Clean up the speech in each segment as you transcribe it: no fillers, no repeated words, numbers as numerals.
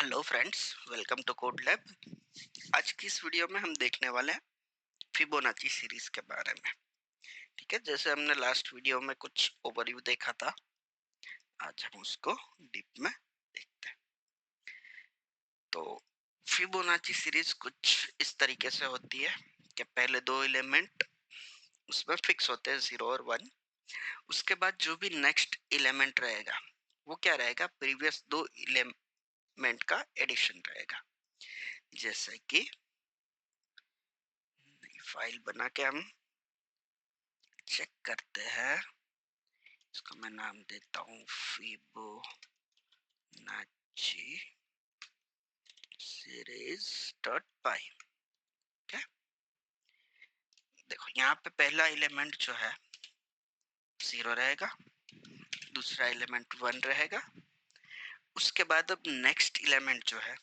Hello friends, welcome to code lab. आज की इस वीडियो में हम देखने वाले हैं फिबोनाची सीरीज के बारे में। ठीक है, जैसे हमने लास्ट वीडियो में कुछ ओवरव्यू देखा था, आज हम उसको डीप में देखते हैं। तो फिबोनाची सीरीज कुछ इस तरीके से होती है कि पहले दो एलिमेंट उसमें फिक्स होते हैं, 0 और 1। उसके बाद जो भी नेक्स्ट एलिमेंट रहेगा वो क्या रहेगा, प्रीवियस दो एलिमेंट का एडिशन रहेगा। जैसे कि फाइल बना के हम चेक करते हैं। इसको मैं नाम देता हूँ फिबोनाची सीरीज डॉट पाई। ठीक है, देखो यहाँ पे पहला एलिमेंट जो है 0 रहेगा, दूसरा एलिमेंट 1 रहेगा। उसके बाद अब नेक्स्ट एलिमेंट जो है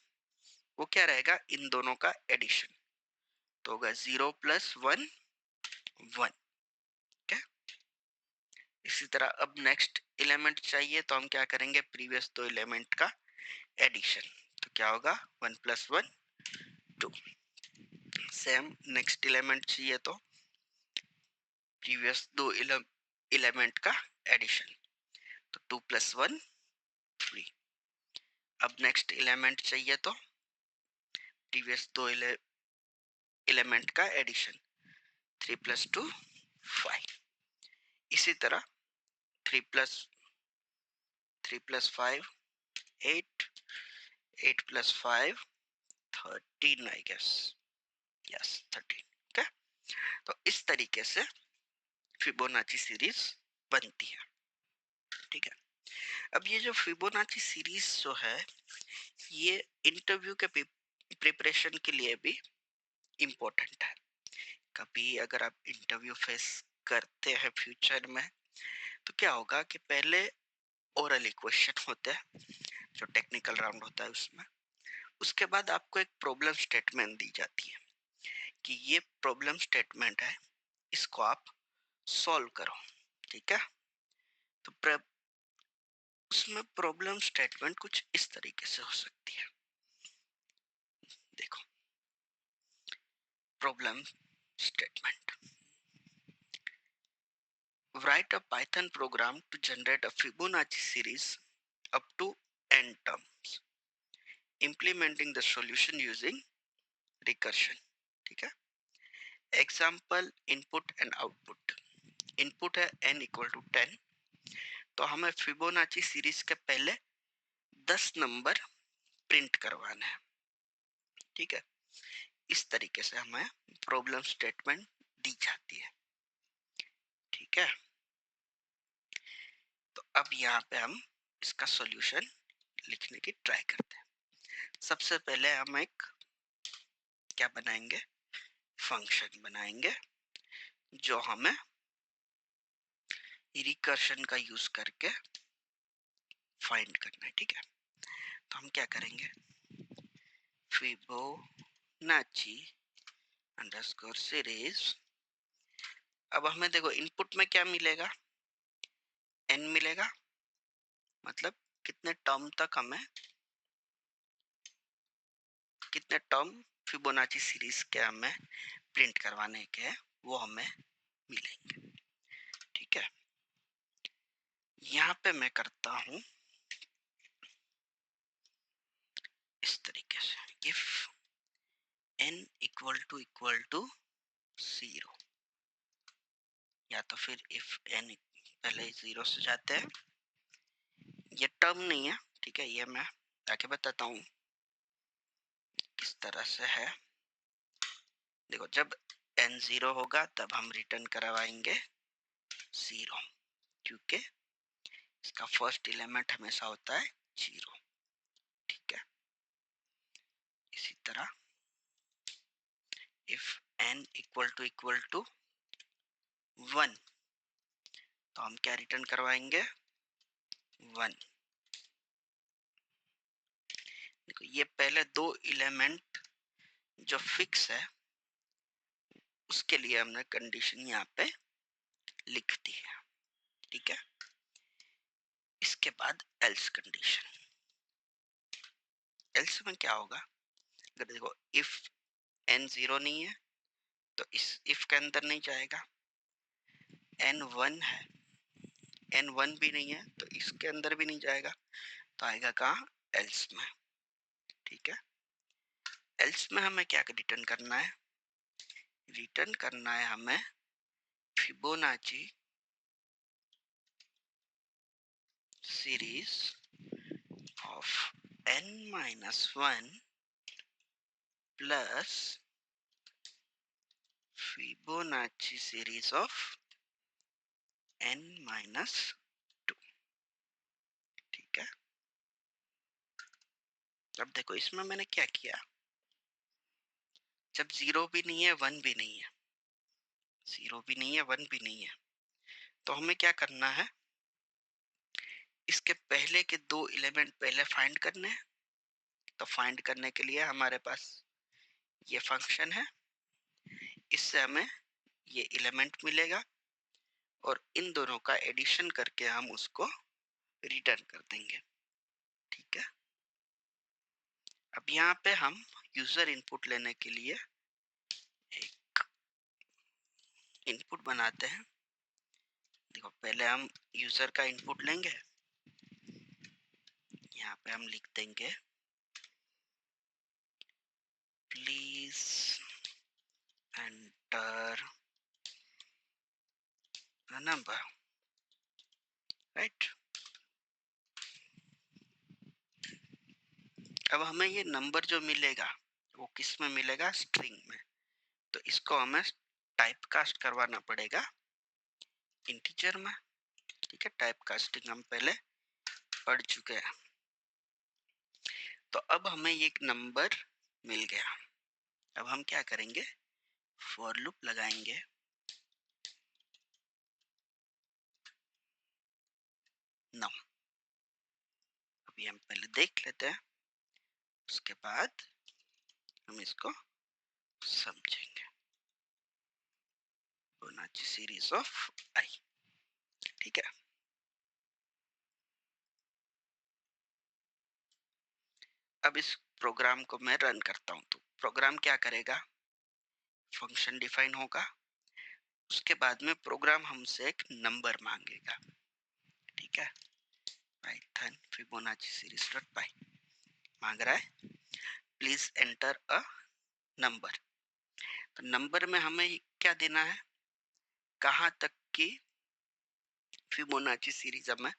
वो क्या रहेगा, इन दोनों का एडिशन। तो होगा 0 + 1 1। ठीक है, इसी तरह अब नेक्स्ट एलिमेंट चाहिए तो हम क्या करेंगे, प्रीवियस दो एलिमेंट का एडिशन। तो क्या होगा, 1 + 1 2। सेम नेक्स्ट एलिमेंट चाहिए तो प्रीवियस दो एलिमेंट का एडिशन। तो 2 + 1 3। अब नेक्स्ट एलिमेंट चाहिए तो प्रीवियस दो एलिमेंट का एडिशन। 3 + 2 5। इसी तरह 3 + 5 8। 8 + 5 13, आई गेस। यस, 13। ओके, तो इस तरीके से फिबोनाची सीरीज बनती है। ठीक है, अब ये जो फिबोनाची सीरीज जो है ये इंटरव्यू के प्रिपरेशन के लिए भी इम्पोर्टेंट है। कभी अगर आप इंटरव्यू फेस करते हैं फ्यूचर में तो क्या होगा कि पहले ओरली क्वेश्चन होते हैं, जो टेक्निकल राउंड होता है उसमें। उसके बाद आपको एक प्रॉब्लम स्टेटमेंट दी जाती है कि ये प्रॉब्लम स्टेटमेंट है, इसको आप सॉल्व करो। ठीक है, तो उसमें प्रॉब्लम स्टेटमेंट कुछ इस तरीके से हो सकती है। देखो, problem statement: write a Python program to generate a Fibonacci series up to n terms, implementing the solution using recursion. ठीक है, example input and output. Input है n = 10, तो हमें फिबोनाची सीरीज के पहले 10 नंबर प्रिंट करवाना है। ठीक है, इस तरीके से हमें प्रॉब्लम स्टेटमेंट दी जाती है। ठीक है, तो अब यहाँ पे हम इसका सॉल्यूशन लिखने की ट्राई करते हैं। सबसे पहले हम एक क्या बनाएंगे, फंक्शन बनाएंगे जो हमें रिकर्शन का यूज करके फाइंड करना है। ठीक है, तो हम क्या करेंगे, फिबोनाची अंडरस्कोर सीरीज। अब हमें देखो इनपुट में क्या मिलेगा, n मिलेगा, मतलब कितने टर्म तक हमें, कितने टर्म फिबोनाची सीरीज के हमें प्रिंट करवाने के हैं वो हमें मिलेंगे। ठीक है, यहाँ पे मैं करता हूँ इस तरीके से, इफ n == 0, या तो फिर इफ n पहले 0 से जाते हैं। ये टर्म नहीं है, ठीक है, ये मैं आगे बताता हूँ किस तरह से है। देखो, जब n 0 होगा तब हम रिटर्न करवाएंगे 0, क्योंकि इसका फर्स्ट एलिमेंट हमेशा होता है 0। ठीक है, इसी तरह इफ n == 1, तो हम क्या रिटर्न करवाएंगे, 1। देखो, ये पहले दो एलिमेंट जो फिक्स है उसके लिए हमने कंडीशन यहाँ पे लिख दी है। ठीक है, इसके बाद एल्स कंडीशन। एल्स में क्या होगा, अगर देखो इफ n 0 नहीं है तो इस इफ के अंदर नहीं जाएगा, n 1 है, n 1 भी नहीं है तो इसके अंदर भी नहीं जाएगा, तो आएगा कहाँ, एल्स में। ठीक है, एल्स में हमें क्या रिटर्न करना है, रिटर्न करना है हमें Fibonacci series of n minus 1 plus Fibonacci series of n minus 2। ठीक है, अब देखो इसमें मैंने क्या किया, जब 0 भी नहीं है 1 भी नहीं है, 0 भी नहीं है 1 भी नहीं है, तो हमें क्या करना है, इसके पहले के दो एलिमेंट पहले फाइंड करने हैं। तो फाइंड करने के लिए हमारे पास ये फंक्शन है, इससे हमें ये एलिमेंट मिलेगा और इन दोनों का एडिशन करके हम उसको रिटर्न कर देंगे। ठीक है, अब यहाँ पे हम यूजर इनपुट लेने के लिए एक इनपुट बनाते हैं। देखो पहले हम यूजर का इनपुट लेंगे, यहाँ पे हम लिख देंगे please enter the number, right. अब हमें ये नंबर जो मिलेगा वो किस में मिलेगा, स्ट्रिंग में, तो इसको हमें टाइप कास्ट करवाना पड़ेगा इंटीजर में। ठीक है, टाइप कास्टिंग हम पहले पढ़ चुके हैं। तो अब हमें एक नंबर मिल गया, अब हम क्या करेंगे, फॉर लूप लगाएंगे, नम। अभी हम पहले देख लेते हैं, उसके बाद हम इसको समझेंगे। फिबोनाची सीरीज ऑफ आई। ठीक है, अब इस प्रोग्राम को मैं रन करता हूं, तो प्रोग्राम क्या करेगा, फंक्शन डिफाइन होगा, उसके बाद में प्रोग्राम हमसे एक नंबर मांगेगा। ठीक है, पाइथन फिबोनाची सीरीज डॉट पाई मांग रहा है, प्लीज एंटर अ नंबर। तो नंबर में हमें क्या देना है, कहाँ तक की फिबोनाची सीरीज हमें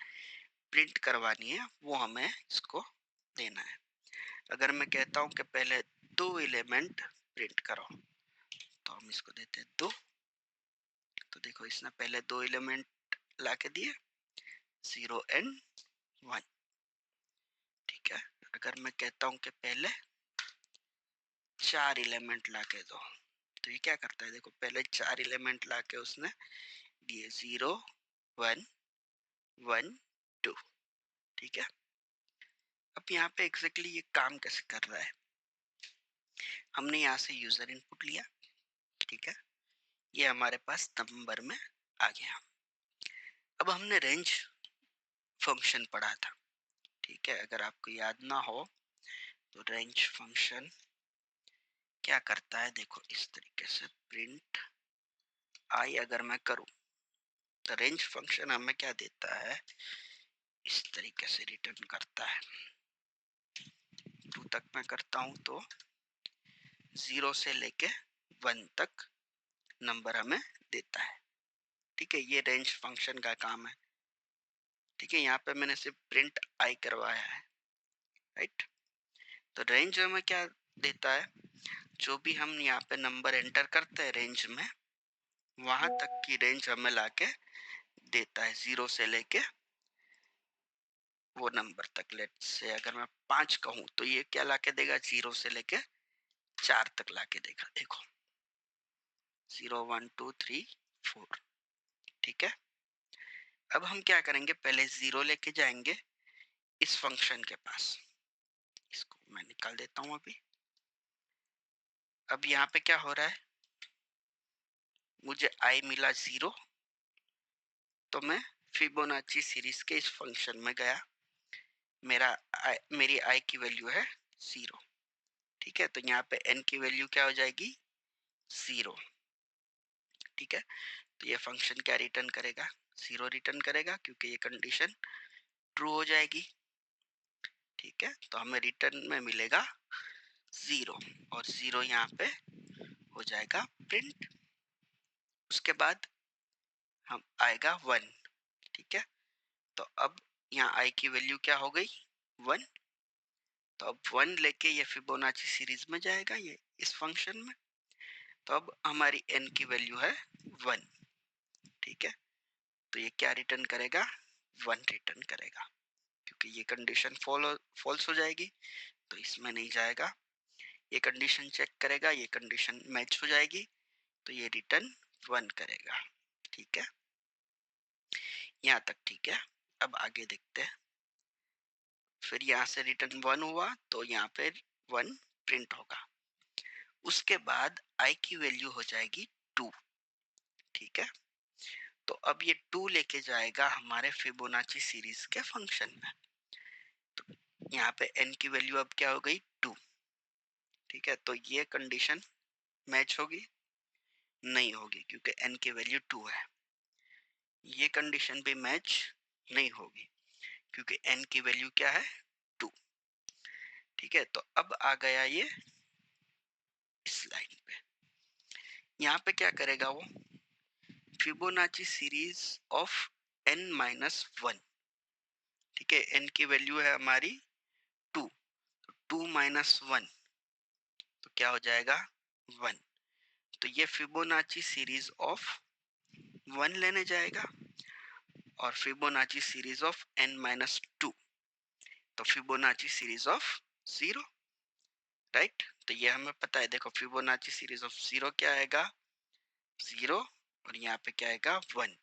प्रिंट करवानी है वो हमें इसको देना है। अगर मैं कहता हूं कि पहले दो एलिमेंट प्रिंट करो, तो हम इसको देते हैं 2। तो देखो इसने पहले दो एलिमेंट ला के दिए, 0 एंड 1। ठीक है, अगर मैं कहता हूं कि पहले 4 एलिमेंट ला के दो, तो ये क्या करता है, देखो पहले 4 एलिमेंट ला के उसने दिए, 0 1 1 2। ठीक है, अब यहाँ पे एग्जैक्टली ये काम कैसे कर रहा है, हमने यहाँ से यूजर इनपुट लिया। ठीक है, ये हमारे पास नंबर में आ गया। अब हमने रेंज फंक्शन पढ़ा था। ठीक है, अगर आपको याद ना हो तो रेंज फंक्शन क्या करता है, देखो इस तरीके से प्रिंट आई अगर मैं करूं तो रेंज फंक्शन हमें क्या देता है, इस तरीके से रिटर्न करता है। 2 तक मैं करता हूं तो 0 से लेके 1 तक नंबर हमें देता है। ठीक है, ये रेंज फंक्शन का काम है। ठीक है, यहाँ पे मैंने सिर्फ प्रिंट आई करवाया है, राइट। तो रेंज हमें क्या देता है, जो भी हम यहाँ पे नंबर एंटर करते हैं रेंज में, वहां तक की रेंज हमें लाके देता है, 0 से लेके वो नंबर तक। लेट से अगर मैं 5 कहूँ तो ये क्या लाके देगा, 0 से लेके 4 तक लाके देगा। देखो 0 1 2 3 4। ठीक है, अब हम क्या करेंगे, पहले 0 लेके जाएंगे इस फंक्शन के पास, इसको मैं निकाल देता हूँ अभी। अब यहाँ पे क्या हो रहा है, मुझे आई मिला 0, तो मैं फिबोनाची सीरीज के इस फंक्शन में गया, मेरी आई की वैल्यू है 0। ठीक है, तो यहाँ पे n की वैल्यू क्या हो जाएगी, 0। ठीक है, तो ये फंक्शन क्या रिटर्न करेगा, 0 रिटर्न करेगा, क्योंकि ये कंडीशन ट्रू हो जाएगी। ठीक है, तो हमें रिटर्न में मिलेगा 0, और 0 यहाँ पे हो जाएगा प्रिंट। उसके बाद हम आएगा 1। ठीक है, तो अब यहाँ i की वैल्यू क्या हो गई, 1। तो अब 1 लेके ये फिबोनाची सीरीज में जाएगा, ये इस फंक्शन में। तो अब हमारी n की वैल्यू है 1। ठीक है, तो ये क्या रिटर्न करेगा, 1 रिटर्न करेगा, क्योंकि ये कंडीशन फॉल्स हो जाएगी, तो इसमें नहीं जाएगा। ये कंडीशन चेक करेगा, ये कंडीशन मैच हो जाएगी, तो ये रिटर्न 1 करेगा। ठीक है, यहाँ तक ठीक है। अब आगे देखते हैं। फिर यहाँ से रिटर्न 1 हुआ, तो यहाँ पे 1 प्रिंट होगा। उसके बाद i की वैल्यू हो जाएगी 2। ठीक है, तो अब ये 2 लेके जाएगा हमारे फिबोनाची सीरीज के फंक्शन में। तो यहाँ पे n की वैल्यू अब क्या हो गई, 2। ठीक है, तो ये कंडीशन मैच होगी, नहीं होगी, क्योंकि n की वैल्यू 2 है। ये कंडीशन भी मैच नहीं होगी, क्योंकि n की वैल्यू क्या है, 2। ठीक है, तो अब आ गया ये इस लाइन पे। यहाँ पे क्या करेगा वो, Fibonacci series of n minus 1। ठीक है, n की वैल्यू है हमारी 2, 2 माइनस 1, तो क्या हो जाएगा, 1। तो ये फिबोनाची सीरीज ऑफ 1 लेने जाएगा, और Fibonacci series of n minus 2, तो फिबोनाची सीरीज ऑफ 0। राइट, तो ये हमें पता है। देखो, फिबोनाची सीरीज ऑफ 0 क्या आएगा, 0, और यहाँ पे क्या आएगा, 1,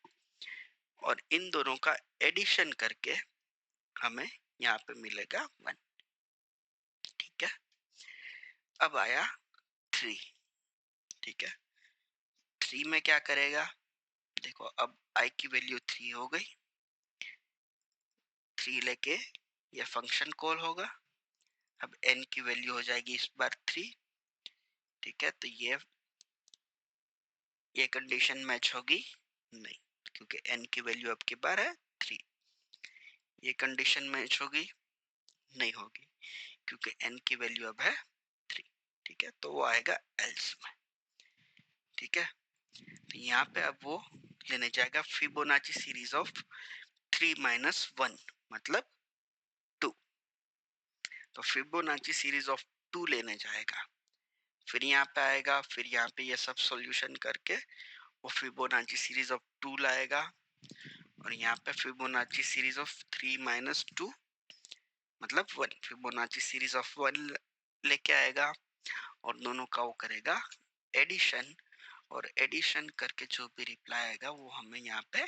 और इन दोनों का एडिशन करके हमें यहाँ पे मिलेगा 1। ठीक है, अब आया 3। ठीक है, 3 में क्या करेगा, देखो अब i की वैल्यू 3 हो गई, 3 लेके ये फंक्शन कॉल होगा। अब n की वैल्यू हो जाएगी इस बार 3। ठीक है, तो ये कंडीशन मैच होगी नहीं, क्योंकि n की वैल्यू अब की बार है 3। ये कंडीशन मैच होगी नहीं होगी, क्योंकि n की वैल्यू अब है 3। ठीक है, तो वो आएगा एल्स में। ठीक है, तो यहाँ पे अब वो लेने जाएगा फिबोनाची सीरीज ऑफ 3 माइनस 1, मतलब 2। तो फिबोनाची सीरीज ऑफ 2 लेने जाएगा, फिर यहाँ पे आएगा, फिर यहाँ पे ये सब सॉल्यूशन करके वो फिबोनाची सीरीज ऑफ 2 लाएगा, और यहाँ पे फिबोनाची सीरीज ऑफ 3 माइनस 2 मतलब 1, फिबोनाची सीरीज ऑफ 1 लेके आएगा, और दोनों का वो करेगा एडिशन, और एडिशन करके जो भी रिप्लाई आएगा वो हमें यहाँ पे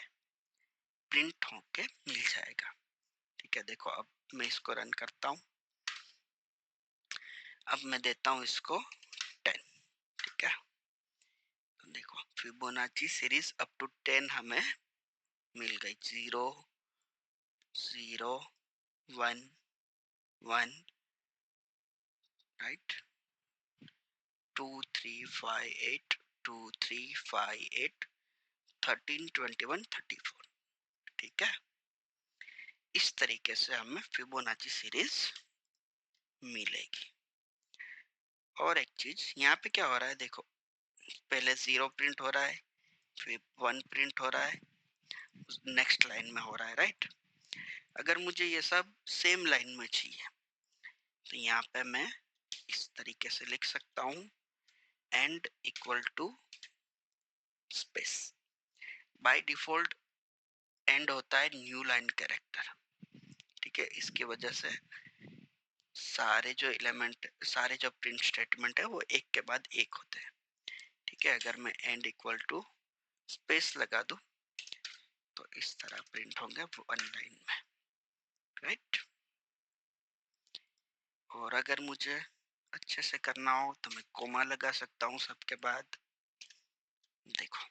प्रिंट होके मिल जाएगा। ठीक है, देखो अब मैं इसको रन करता हूँ। अब मैं देता हूँ इसको 10। ठीक है, तो देखो फिबोनाची सीरीज अप टू 10 हमें मिल गई, 0 0 1 1, राइट, 2 3 5 8 2 3 5 8 13 21 34। ठीक है, इस तरीके से हमें फिबोनाची सीरीज मिलेगी। और एक चीज यहाँ पे क्या हो रहा है, देखो पहले 0 प्रिंट हो रहा है, फिर 1 प्रिंट हो रहा है, नेक्स्ट लाइन में हो रहा है, राइट। अगर मुझे ये सब सेम लाइन में चाहिए, तो यहाँ पे मैं इस तरीके से लिख सकता हूँ, end equal to space. By default end होता है न्यू लाइन कैरेक्टर। ठीक है, इसकी वजह से सारे जो एलिमेंट, सारे जो प्रिंट स्टेटमेंट है वो एक के बाद एक होते हैं। ठीक है, अगर मैं एंड इक्वल टू स्पेस लगा दूं, तो इस तरह प्रिंट होंगे 1 लाइन में, राइट। और अगर मुझे अच्छे से करना हो तो मैं कोमा लगा सकता हूँ सबके बाद। देखो,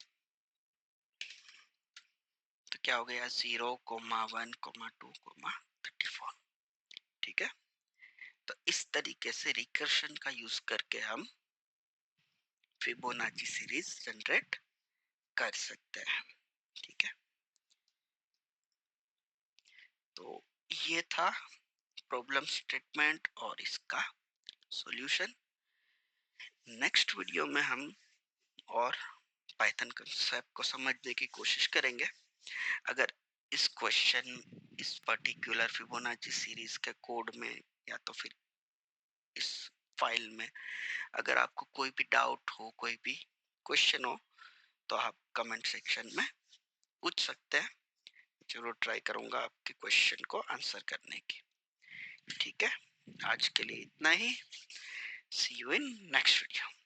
तो क्या हो गया, 0 1 2 34। ठीक है, तो इस तरीके से रिकर्शन का यूज करके हम फिबोनाची सीरीज जनरेट कर सकते हैं। ठीक है, तो ये था प्रॉब्लम स्टेटमेंट और इसका सॉल्यूशन। नेक्स्ट वीडियो में हम और पाइथन कंसेप्ट को समझने की कोशिश करेंगे। अगर इस क्वेश्चन, इस पर्टिकुलर फिबोनाची सीरीज के कोड में या तो फिर इस फाइल में अगर आपको कोई भी डाउट हो, कोई भी क्वेश्चन हो, तो आप कमेंट सेक्शन में पूछ सकते हैं। जरूर ट्राई करूंगा आपके क्वेश्चन को आंसर करने की। ठीक है, आज के लिए इतना ही। सी यू इन नेक्स्ट वीडियो।